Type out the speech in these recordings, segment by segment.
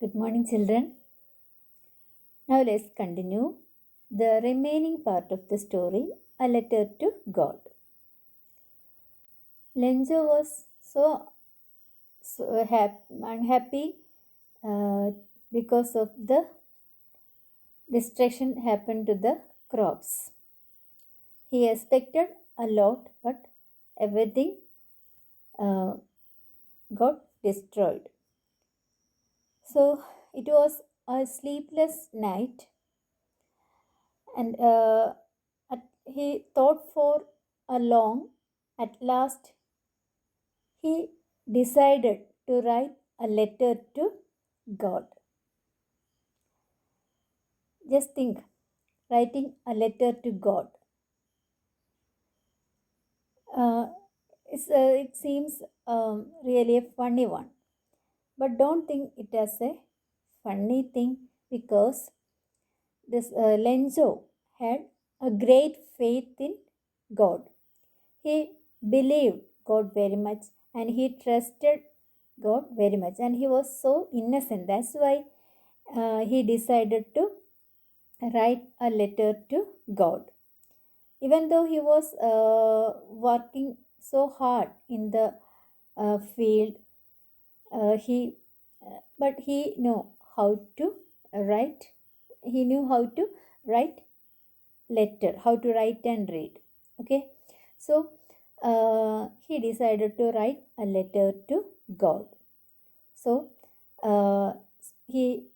Good morning, children. Now let's continue the remaining part of the story, A Letter to God. Lenzo was so unhappy because of the destruction happened to the crops. He expected a lot, but everything got destroyed. So it was a sleepless night, and he thought for a long. At last, he decided to write a letter to God. Just think, writing a letter to God. Uh, it seems really a funny one, but don't think it as a funny thing because this Lenzo had a great faith in God. He believed God very much and he trusted God very much, and he was so innocent. That's why he decided to write a letter to God. Even though he was working so hard in the field, he but he knew how to write. He knew how to write letter, how to write and read. Okay, so he decided to write a letter to God. So he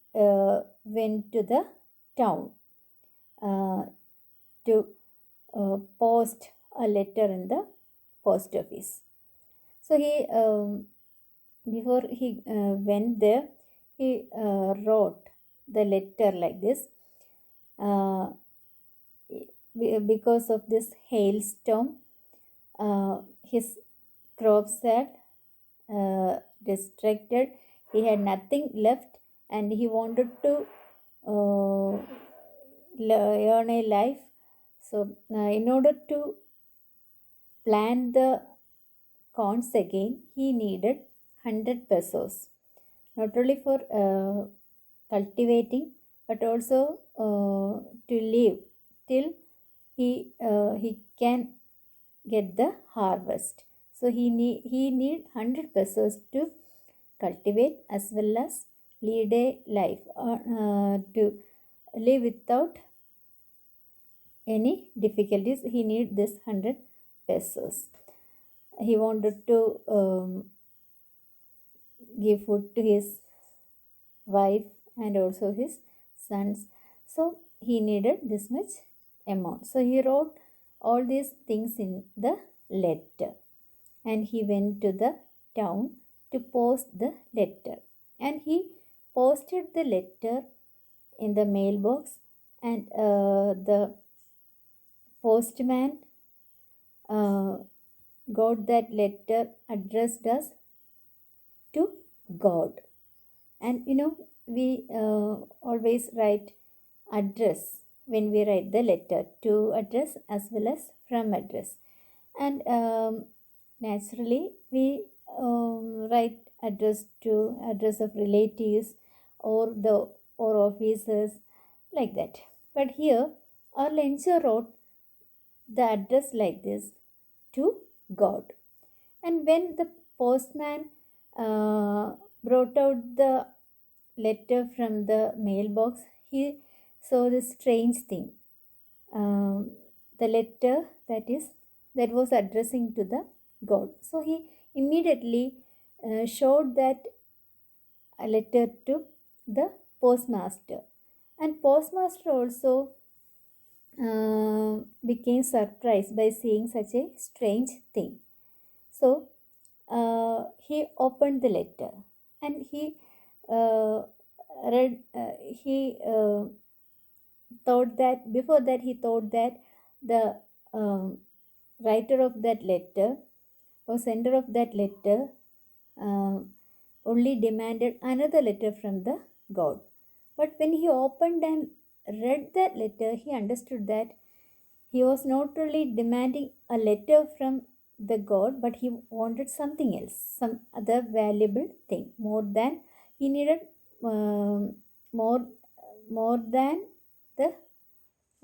went to the town to post a letter in the post office. So he before he went there, he wrote the letter like this. Because of this hailstorm, his crops had distracted. He had nothing left, and he wanted to earn a life. So, in order to plant the corns again, he needed 100 pesos, not only for cultivating but also to live till he can get the harvest. So he need 100 pesos to cultivate as well as lead a life to live without any difficulties. He need this 100 pesos. He wanted to give food to his wife and also his sons. So he needed this much amount. So he wrote all these things in the letter, and he went to the town to post the letter. And he posted the letter in the mailbox, and the postman got that letter addressed as to God. And we always write address when we write the letter, to address as well as from address. And naturally we write address to address of relatives or officers, like that. But here our Lenzo wrote the address like this, to God. And when the postman brought out the letter from the mailbox, he saw this strange thing. The letter that was addressing to the God. So he immediately showed that a letter to the postmaster, and postmaster also became surprised by seeing such a strange thing. So he opened the letter, and he read. He thought that before that he thought that the writer of that letter or sender of that letter uh, only demanded another letter from the God. But when he opened and read that letter, he understood that he was not only demanding a letter from the God, but he wanted something else, some other valuable thing. More than he needed more more than the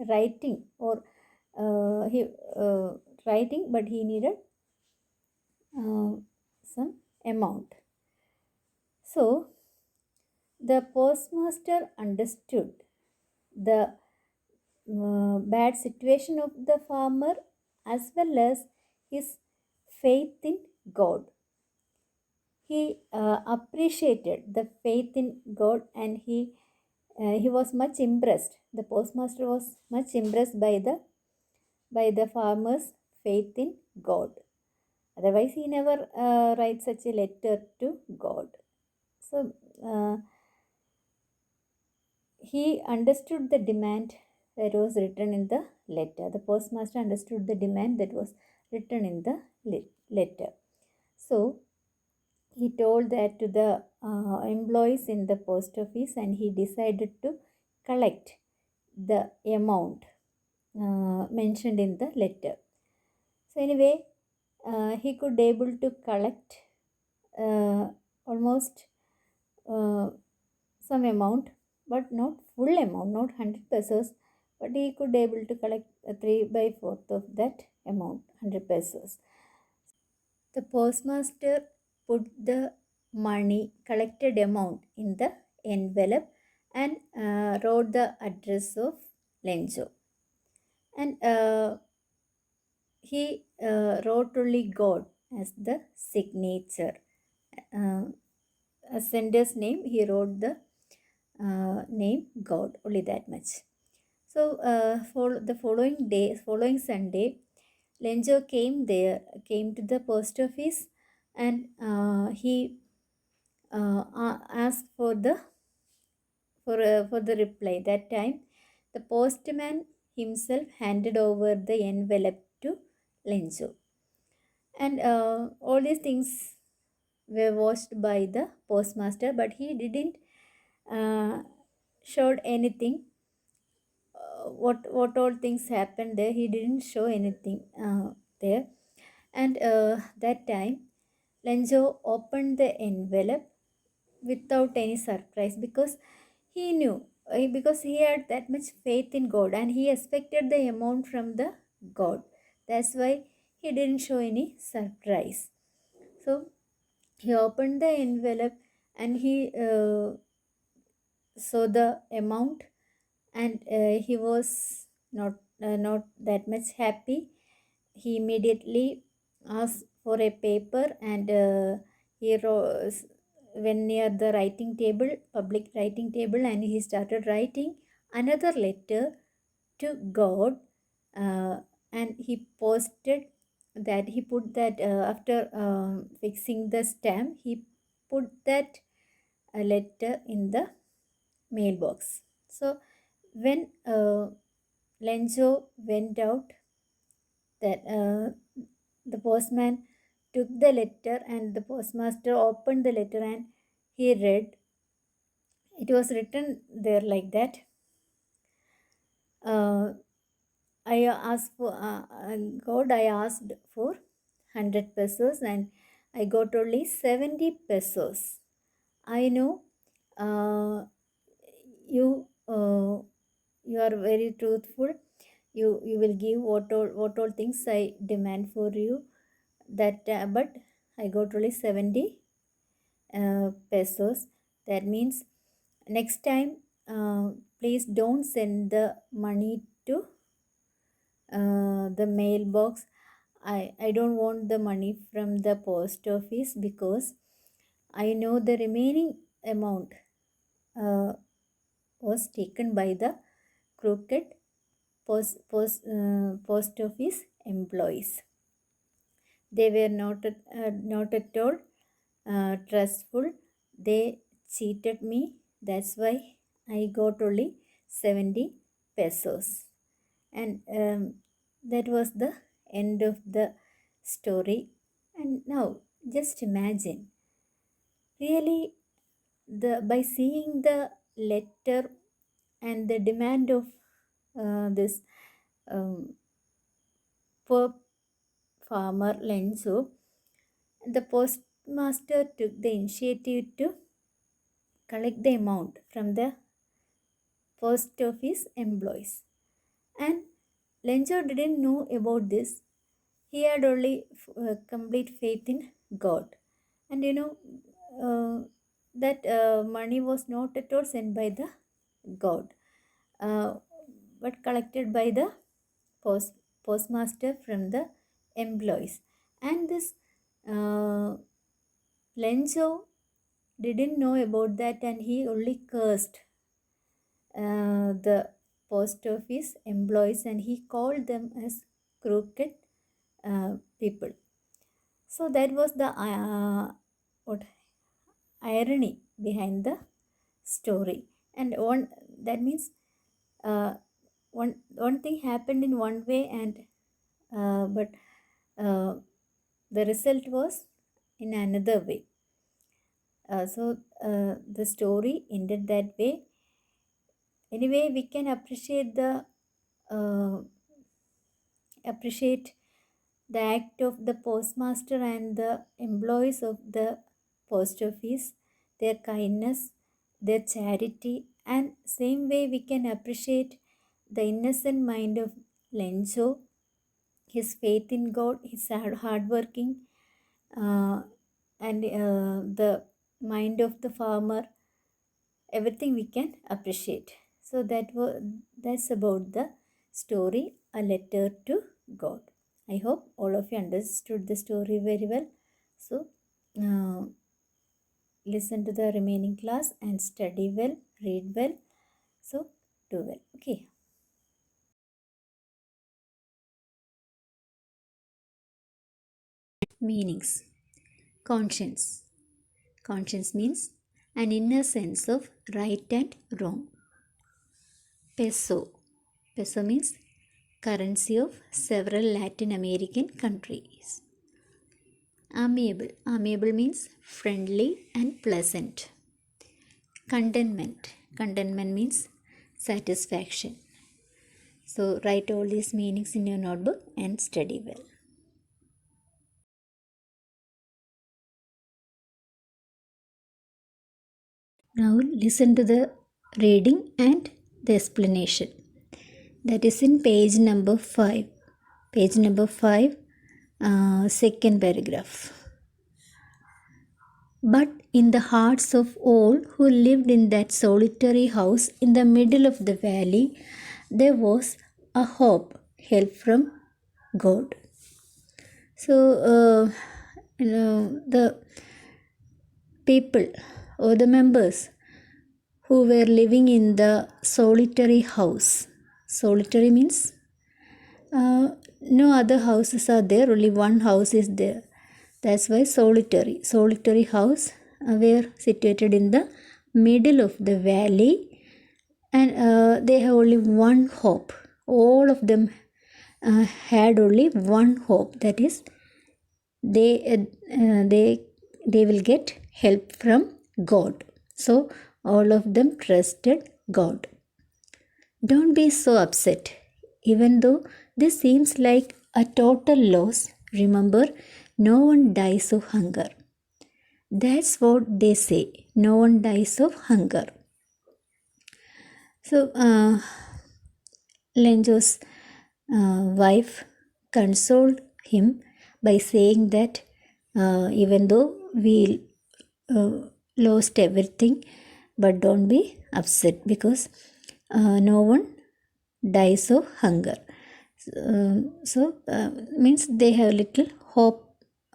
writing, or he writing, but he needed uh, some amount. So the postmaster understood the bad situation of the farmer as well as his faith in God. He appreciated the faith in God, and he was much impressed. The postmaster was much impressed by the farmer's faith in God. Otherwise, he never writes such a letter to God. So he understood the demand that was written in the letter. The postmaster understood the demand that was written in the letter. So he told that to the employees in the post office, and he decided to collect the amount mentioned in the letter. So anyway, he could able to collect almost uh, some amount, but not full amount, not 100 pesos, but he could able to collect 3 by 4th of that amount, 100 pesos. The postmaster put the money collected amount in the envelope and wrote the address of Lenzo. And he wrote only God as the signature. A sender's name, he wrote the name God, only that much. So for the following Sunday, Lenjo came to the post office, and he asked for the reply. That time, the postman himself handed over the envelope to Lenjo, and all these things were watched by the postmaster, but he didn't uh, showed anything. What all things happened there, he didn't show anything there. And that time, Lenjo opened the envelope without any surprise, because he knew, because he had that much faith in God, and he expected the amount from the God. That's why he didn't show any surprise. So he opened the envelope, and he saw the amount, and he was not that much happy. He immediately asked for a paper, and he went near the writing table, public writing table, and he started writing another letter to God. uh, and he posted that, he put that after fixing the stamp, he put that letter in the mailbox. So when Lenzo went out, that the postman took the letter, and the postmaster opened the letter, and he read. It was written there like that. Uh, I asked for God. I asked for 100 pesos, and I got only 70 pesos. I know uh, you. You are very truthful. You will give what all things I demand for you. That but I got only 70 pesos. That means next time, please don't send the money to the mailbox. I don't want the money from the post office, because I know the remaining amount uh, was taken by the crooked post office employees. They were not at all trustful. They cheated me. That's why I got only 70 pesos. And that was the end of the story. And now just imagine, really, by seeing the letter and the demand of this um, poor farmer Lenzo, the postmaster took the initiative to collect the amount from the post office employees. And Lenzo didn't know about this. He had only complete faith in God. And that money was not at all sent by the God, uh, but collected by the post, postmaster from the employees. And this uh, Lenzo didn't know about that, and he only cursed the post office employees, and he called them as crooked people. So that was the what irony behind the story. And one that means uh, one thing happened in one way, and but uh, the result was in another way. So the story ended that way. Anyway, we can appreciate the uh, appreciate the act of the postmaster and the employees of the post office, their kindness, their charity, and same way we can appreciate the innocent mind of Lenzo, his faith in God, his hardworking, uh, and the mind of the farmer. Everything we can appreciate. So that's about the story, A Letter to God. I hope all of you understood the story very well. So uh, listen to the remaining class and study well, read well. So do well. Okay. Meanings. Conscience. Conscience means an inner sense of right and wrong. Peso. Peso means currency of several Latin American countries. Amiable. Amiable means friendly and pleasant. Contentment. Contentment means satisfaction. So write all these meanings in your notebook and study well. Now listen to the reading and the explanation. That is in page number 5. Page number 5, second paragraph. But in the hearts of all who lived in that solitary house in the middle of the valley, there was a hope, help from God. So, the people or the members who were living in the solitary house. Solitary means no other houses are there, only one house is there. That's why solitary. Solitary house were situated in the middle of the valley, and they have only one hope. All of them had only one hope. That is, they will get help from God. So all of them trusted God. Don't be so upset. Even though this seems like a total loss, remember, no one dies of hunger. That's what they say. No one dies of hunger. So, Lenjo's wife consoled him by saying that even though we lost everything, but don't be upset because no one dies of hunger. Means they have little hope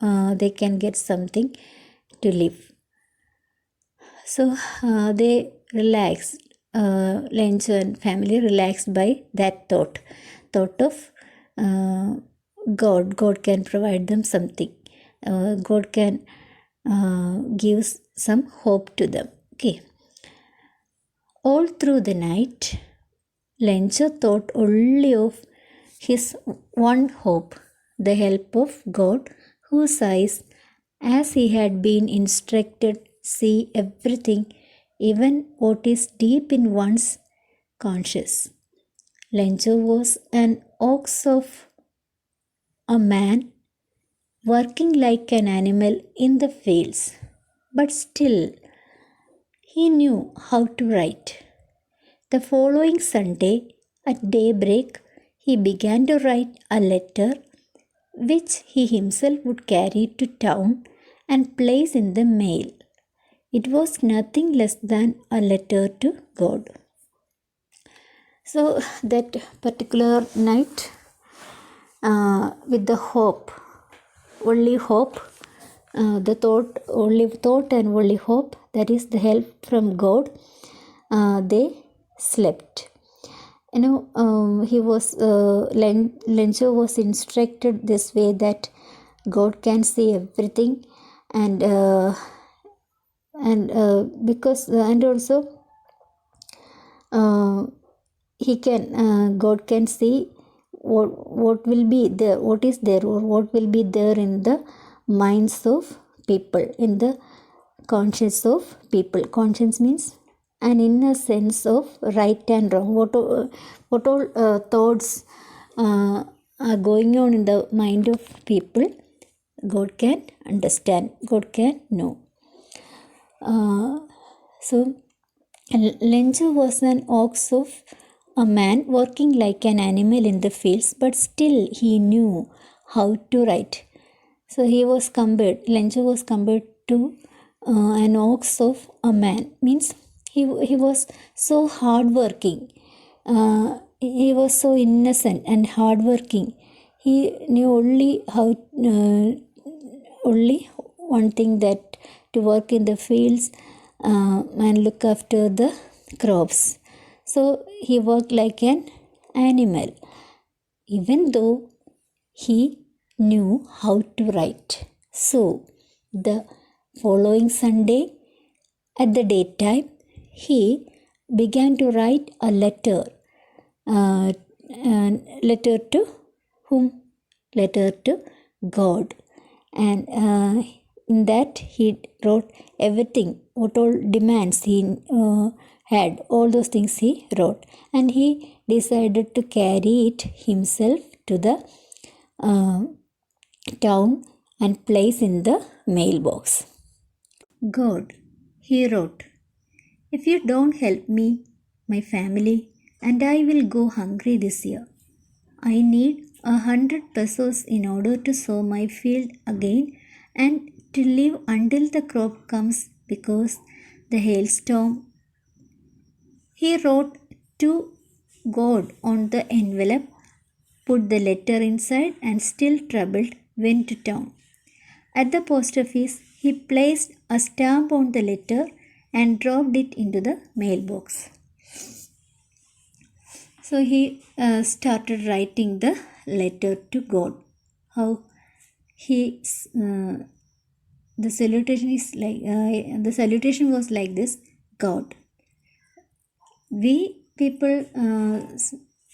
they can get something to live. So they relaxed. Lenzo and family relaxed by that thought of God. God can provide them something. God can give some hope to them. Okay. All through the night, Lenzo thought only of his one hope, the help of God, whose eyes, as he had been instructed, see everything, even what is deep in one's conscience. Lenzo was an ox of a man working like an animal in the fields, but still he knew how to write. The following Sunday, at daybreak, he began to write a letter which he himself would carry to town and place in the mail. It was nothing less than a letter to God. So that particular night, with the hope, only hope, the only thought and only hope, that is the help from God, they slept. He was Lenzo was instructed this way, that God can see everything, and because and also he can God can see what will be there, what is there, or what will be there in the minds of people, in the conscience of people. Conscience means an inner sense of right and wrong. What all thoughts are going on in the mind of people, God can understand, God can know. So Lenzo was an ox of a man working like an animal in the fields, but still he knew how to write. So Lenzo was compared to an ox of a man. Means he was so hardworking. He was so innocent and hardworking. He knew only one thing, that to work in the fields and look after the crops. So he worked like an animal, even though he knew how to write. So the following Sunday, at the daytime, he began to write a letter. Letter to whom? Letter to God. And in that he wrote everything, what all demands he had, all those things he wrote. And he decided to carry it himself to the town and place in the mailbox. God, he wrote, if you don't help me, my family, and I will go hungry this year. I need 100 pesos in order to sow my field again and to live until the crop comes, because the hailstorm. He wrote to God on the envelope, put the letter inside, and still troubled, went to town. At the post office, he placed a stamp on the letter and dropped it into the mailbox. So he started writing the letter to God. How he the salutation was like this: God. We people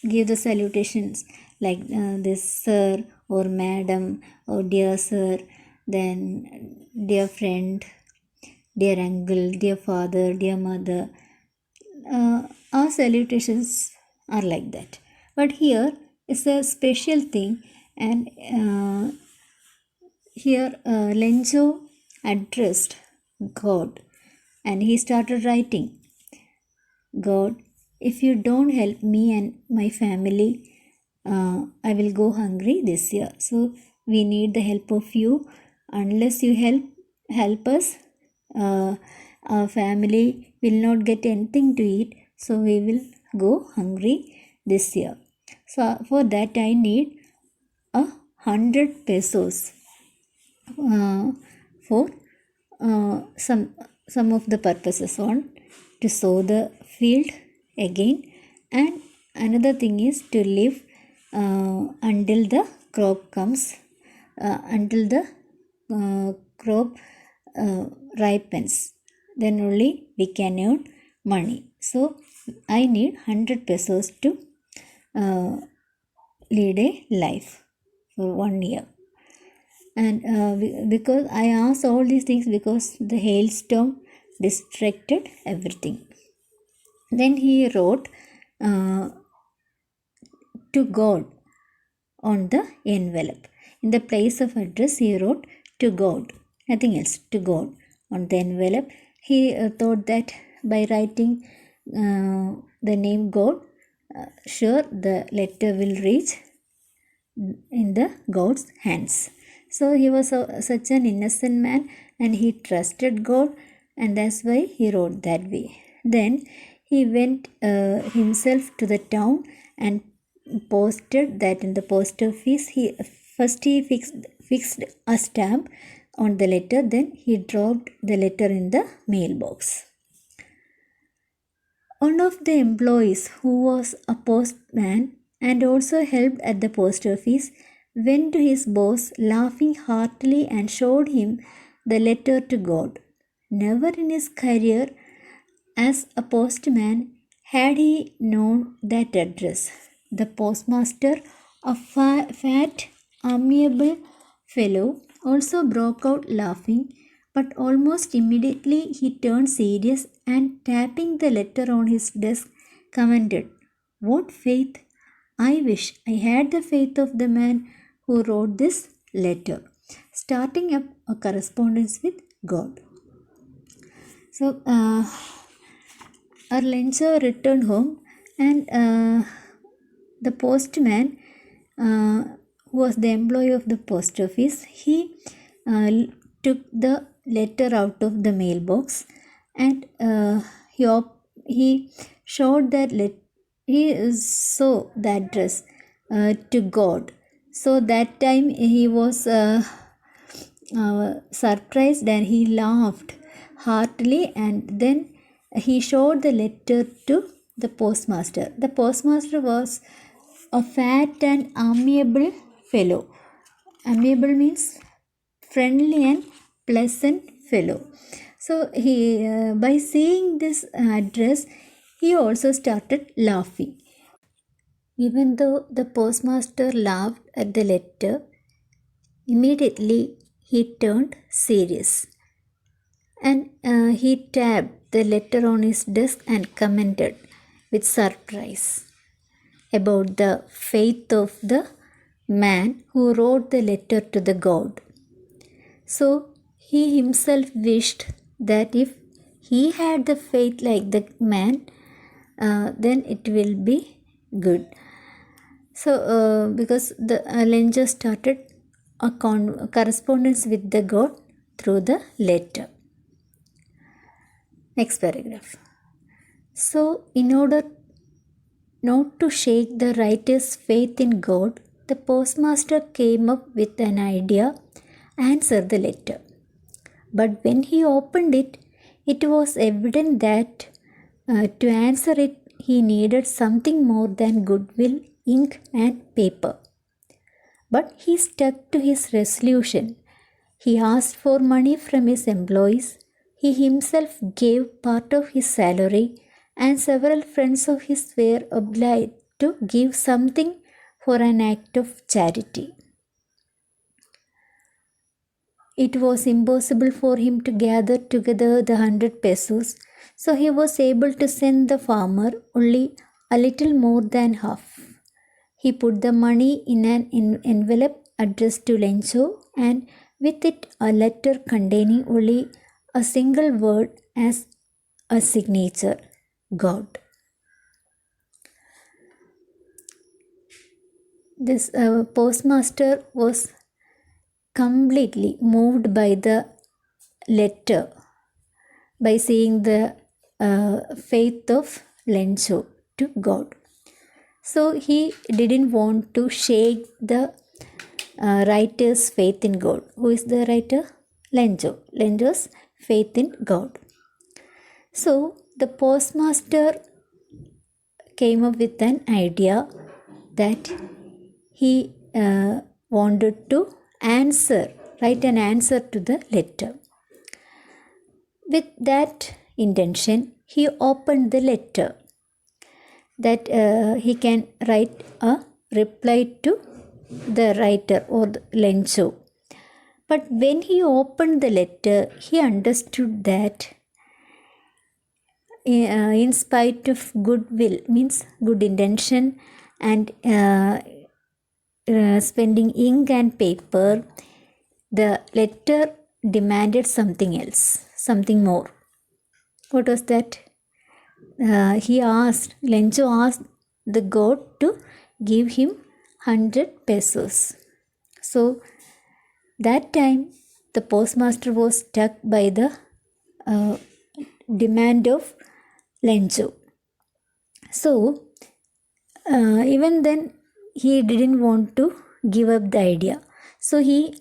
give the salutations like this, sir or madam or dear sir, then dear friend, dear uncle, dear father, dear mother. Our salutations are like that. But here is a special thing, and here Lenzo addressed God, and he started writing, God, if you don't help me and my family, I will go hungry this year. So we need the help of you. Unless you help us, our family will not get anything to eat. So we will go hungry this year. So for that I need 100 pesos for some of the purposes. One, to sow the field again, and another thing is to live until the crop comes, until the crop ripens. Then only we can earn money. So I need 100 pesos to lead a life for 1 year. And because I asked all these things, because the hailstorm distracted everything. Then he wrote to God on the envelope. In the place of address, he wrote to God, nothing else, to God on the envelope. He thought that by writing the name God, sure the letter will reach in the God's hands. So he was such an innocent man and he trusted God, and that's why he wrote that way. Then he went himself to the town and posted that in the post office. He fixed a stamp on the letter, then he dropped the letter in the mailbox. One of the employees, who was a postman and also helped at the post office, went to his boss laughing heartily and showed him the letter to God. Never in his career as a postman had he known that address. The postmaster, a fat, amiable fellow, also broke out laughing, but almost immediately he turned serious and, tapping the letter on his desk, commented, "What faith! I wish I had the faith of the man who wrote this letter," starting up a correspondence with God. So, our Lenzo returned home, and the postman, who was the employee of the post office, he took the letter out of the mailbox, and he showed that he saw the address to God. So that time he was surprised and he laughed heartily, and then he showed the letter to the postmaster. The postmaster was a fat and amiable fellow. Amiable means friendly and pleasant fellow. So he, by seeing this address, he also started laughing. Even though the postmaster laughed at the letter, immediately he turned serious, and he tapped the letter on his desk and commented with surprise about the faith of the man who wrote the letter to the God. So he himself wished that if he had the faith like the man, then it will be good. So because the Lenzo started a correspondence with the God through the letter. Next paragraph. So, in order not to shake the writer's faith in God, the postmaster came up with an idea: answer the letter. But when he opened it, it was evident that to answer it, he needed something more than goodwill, ink, and paper. But he stuck to his resolution. He asked for money from his employees. He himself gave part of his salary, and several friends of his were obliged to give something for an act of charity. It was impossible for him to gather together the 100 pesos, so he was able to send the farmer only a little more than half. He put the money in an envelope addressed to Lenzo, and with it a letter containing only a single word as a signature: God. This postmaster was completely moved by the letter, by seeing the faith of Lenzo to God. So he didn't want to shake the writer's faith in God. Who is the writer? Lenzo. Lenzo's faith in God. So the postmaster came up with an idea that he wanted to write an answer to the letter. With that intention, he opened the letter, that he can write a reply to the writer or the Lenzo. But when he opened the letter, he understood that in spite of goodwill, means good intention, and spending ink and paper, the letter demanded something else, something more. What was that? Lencho asked the god to give him 100 pesos. So that time the postmaster was struck by the demand of Lencho. So even then he didn't want to give up the idea. So he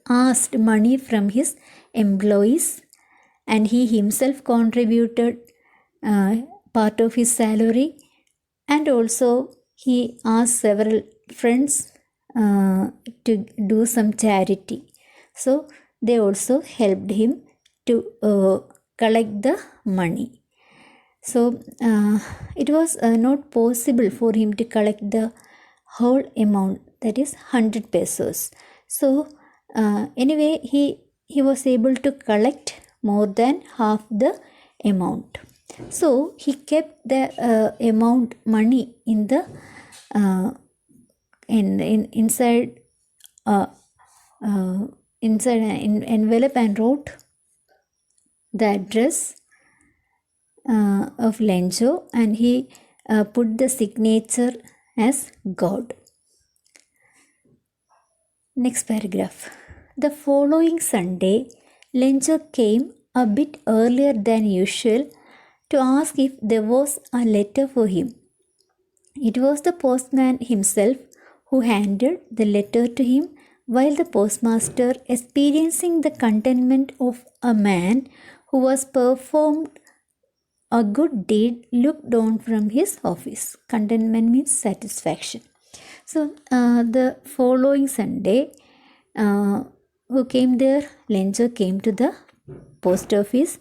asked money from his employees and he himself contributed part of his salary, and also he asked several friends to do some charity. So they also helped him to collect the money. So it was not possible for him to collect the whole amount, that is 100 pesos. So anyway, he was able to collect more than half the amount. So he kept the amount money in the inside an envelope and wrote the address of Lencho, and he put the signature as God. Next paragraph. The following Sunday, Lencho came a bit earlier than usual to ask if there was a letter for him. It was the postman himself who handed the letter to him, while the postmaster, experiencing the contentment of a man who was performed a good deed, looked down from his office. Contentment means satisfaction. So the following Sunday, who came there? Lencho came to the post office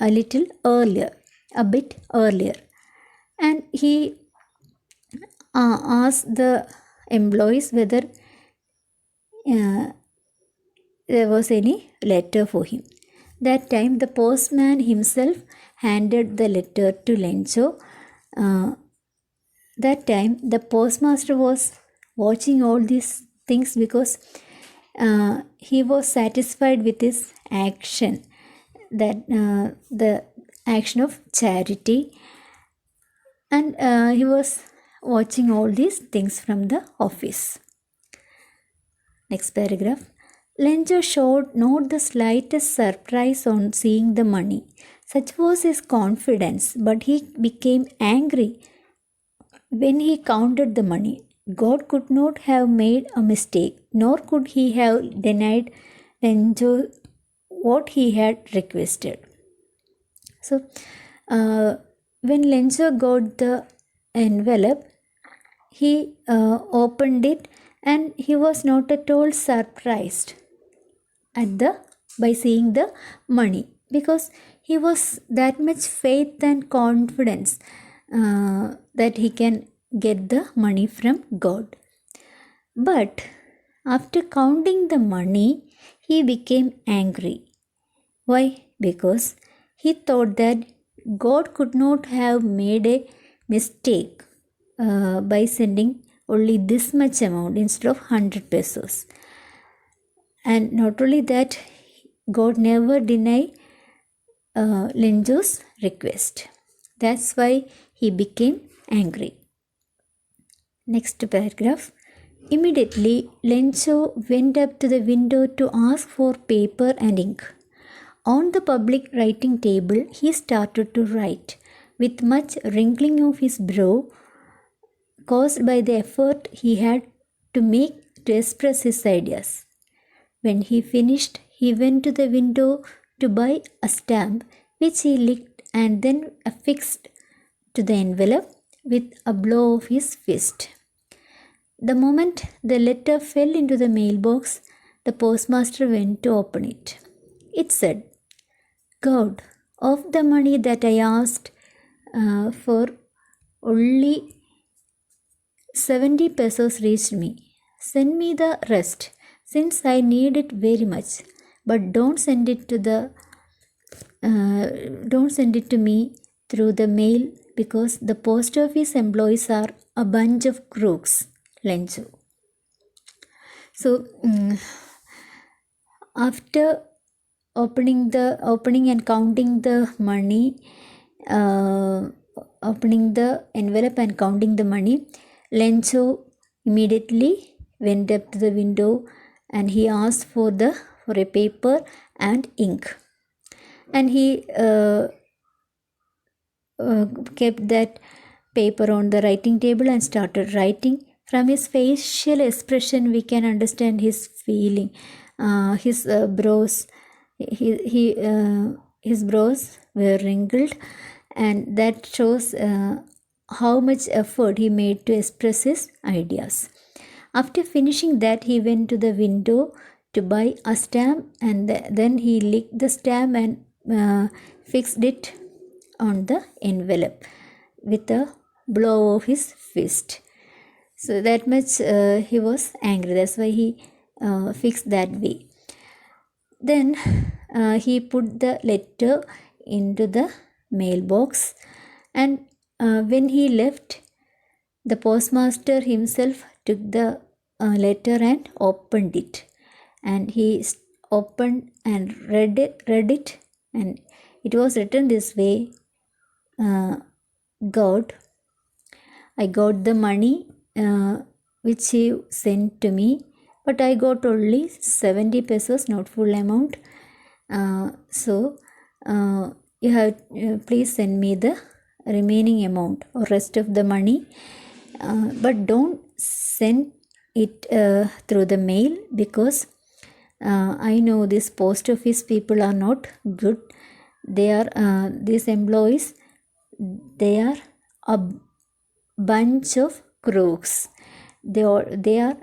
a little earlier, a bit earlier, and he asked the employees whether there was any letter for him. That time the postman himself handed the letter to Lencho. That time the postmaster was watching all these things because he was satisfied with his action, that the action of charity, and he was watching all these things from the office. Next paragraph. Lencho showed not the slightest surprise on seeing the money. Such was his confidence, but he became angry when he counted the money. God could not have made a mistake, nor could he have denied Lencho what he had requested. So, when Lencho got the envelope, he opened it, and he was not at all surprised by seeing the money, because he was that much faith and confidence that he can get the money from God. But after counting the money, he became angry. Why? Because he thought that God could not have made a mistake by sending only this much amount instead of 100 pesos. And not only that, God never denied Lencho's request. That's why he became angry. Next paragraph. Immediately, Lencho went up to the window to ask for paper and ink. On the public writing table, he started to write, with much wrinkling of his brow, caused by the effort he had to make to express his ideas. When he finished, he went to the window to buy a stamp, which he licked and then affixed to the envelope with a blow of his fist. The moment the letter fell into the mailbox, the postmaster went to open it. It said, God, of the money that I asked for, only 70 pesos reached me. Send me the rest, since I need it very much. But don't send it to me through the mail, because the post office employees are a bunch of crooks. Lencho. So after opening and counting the money, opening the envelope and counting the money, Lencho immediately went up to the window and he asked for a paper and ink. And he kept that paper on the writing table and started writing. From his facial expression, we can understand his feeling. His brows, his brows were wrinkled, and that shows how much effort he made to express his ideas. After finishing that, he went to the window to buy a stamp, and then he licked the stamp and fixed it on the envelope with a blow of his fist. So that much he was angry. That's why he fixed that way. Then he put the letter into the mailbox, and when he left, the postmaster himself took the letter and opened it. And he opened and read it, and it was written this way: God, I got the money which you sent to me, but I got only 70 pesos, not full amount. So you have please send me the remaining amount or rest of the money, but don't send it through the mail, because I know this post office people are not good. They are these employees, they are a bunch of crooks. They are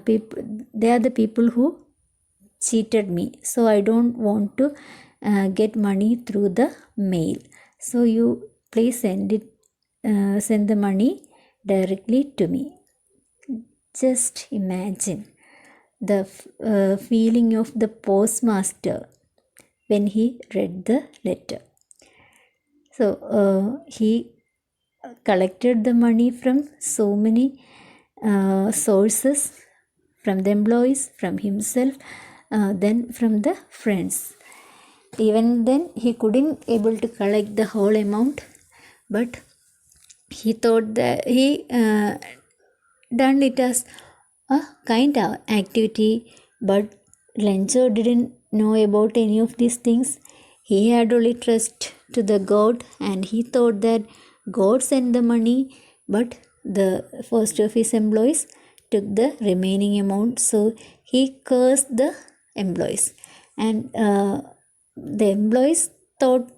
people. They are the people who cheated me. So I don't want to get money through the mail. So you please send the money directly to me. Just imagine the feeling of the postmaster when he read the letter. So he collected the money from so many sources, from the employees, from himself, then from the friends. Even then he couldn't able to collect the whole amount, but he thought that he done it as a kind of activity. But Lencho didn't know about any of these things. He had only trust to the God, and he thought that God sent the money, but the post office employees took the remaining amount. So he cursed the employees, and the employees thought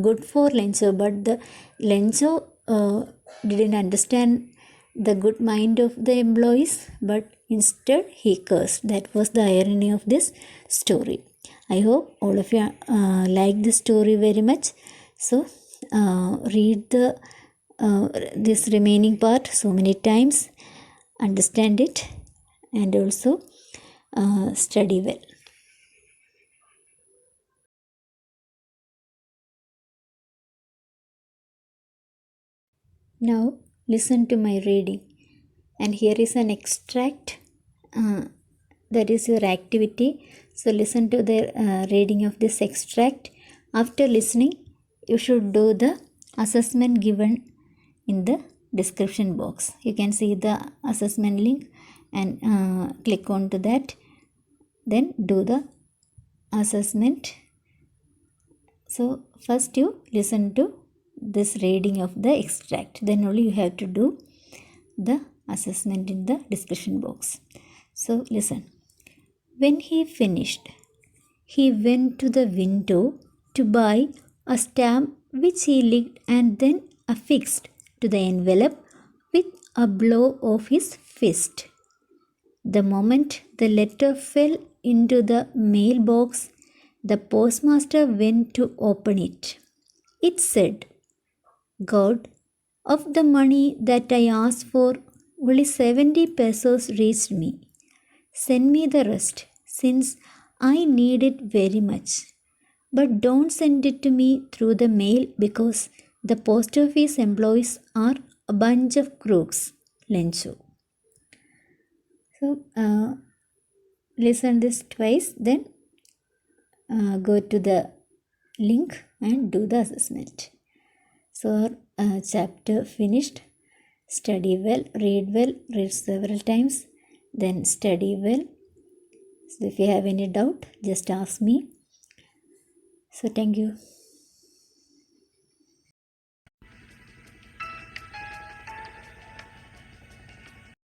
good for Lencho, but the Lencho didn't understand the good mind of the employees, but instead he cursed. That was the irony of this story. I hope all of you like the story very much. So read the this remaining part so many times, understand it, and also study well. Now listen to my reading, and here is an extract that is your activity. So listen to the reading of this extract. After listening, you should do the assessment given in the description box. You can see the assessment link and click on to that, then do the assessment. So first you listen to this reading of the extract, then only you have to do the assessment in the description box. So listen. When he finished, he went to the window to buy a stamp which he licked and then affixed to the envelope with a blow of his fist. The moment the letter fell into the mailbox, the postmaster went to open it. It said, God, of the money that I asked for, only 70 pesos reached me. Send me the rest, since I need it very much. But don't send it to me through the mail, because the post office employees are a bunch of crooks. Lencho. So listen this twice, then go to the link and do the assessment. So chapter finished. Study well, read several times, then study well. So if you have any doubt, just ask me. So thank you.